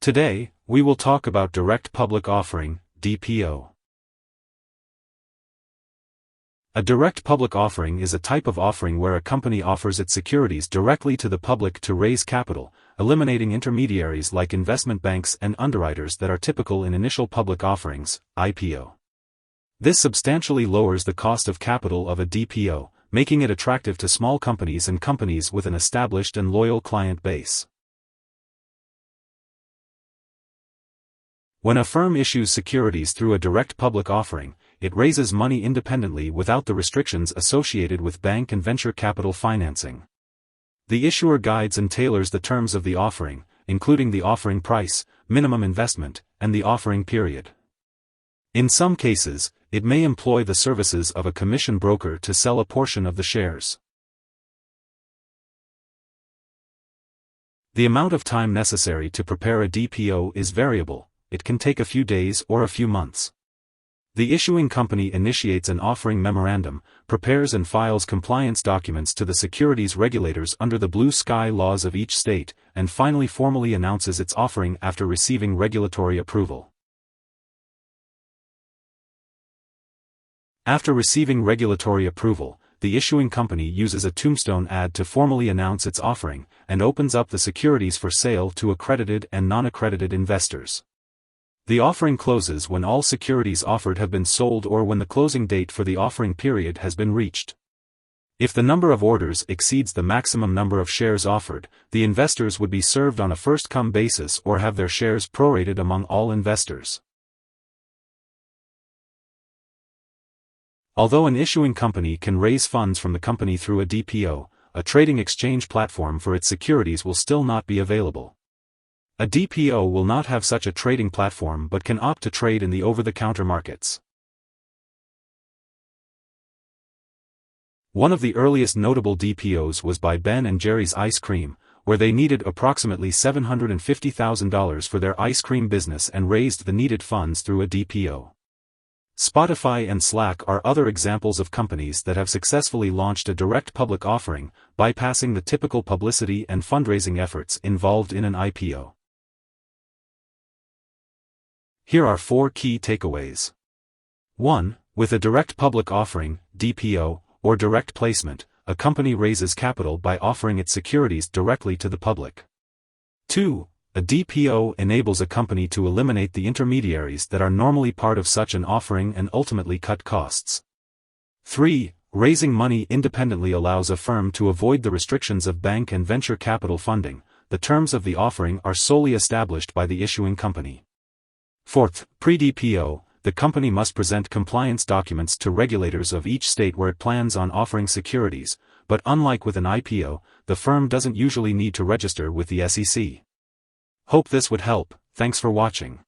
Today, we will talk about direct public offering, DPO. A direct public offering is a type of offering where a company offers its securities directly to the public to raise capital, eliminating intermediaries like investment banks and underwriters that are typical in initial public offerings, IPO. This substantially lowers the cost of capital of a DPO, making it attractive to small companies and companies with an established and loyal client base. When a firm issues securities through a direct public offering, it raises money independently without the restrictions associated with bank and venture capital financing. The issuer guides and tailors the terms of the offering, including the offering price, minimum investment, and the offering period. In some cases, it may employ the services of a commission broker to sell a portion of the shares. The amount of time necessary to prepare a DPO is variable. It can take a few days or a few months. The issuing company initiates an offering memorandum, prepares and files compliance documents to the securities regulators under the blue sky laws of each state, and finally formally announces its offering after receiving regulatory approval. After receiving regulatory approval, the issuing company uses a tombstone ad to formally announce its offering, and opens up the securities for sale to accredited and non-accredited investors. The offering closes when all securities offered have been sold or when the closing date for the offering period has been reached. If the number of orders exceeds the maximum number of shares offered, the investors would be served on a first-come basis or have their shares prorated among all investors. Although an issuing company can raise funds from the company through a DPO, a trading exchange platform for its securities will still not be available. A DPO will not have such a trading platform but can opt to trade in the over-the-counter markets. One of the earliest notable DPOs was by Ben & Jerry's Ice Cream, where they needed approximately $750,000 for their ice cream business and raised the needed funds through a DPO. Spotify and Slack are other examples of companies that have successfully launched a direct public offering, bypassing the typical publicity and fundraising efforts involved in an IPO. Here are 4 key takeaways. 1. With a direct public offering, DPO, or direct placement, a company raises capital by offering its securities directly to the public. 2. A DPO enables a company to eliminate the intermediaries that are normally part of such an offering and ultimately cut costs. 3. Raising money independently allows a firm to avoid the restrictions of bank and venture capital funding. The terms of the offering are solely established by the issuing company. 4th, pre-DPO, the company must present compliance documents to regulators of each state where it plans on offering securities, but unlike with an IPO, the firm doesn't usually need to register with the SEC. Hope this would help. Thanks for watching.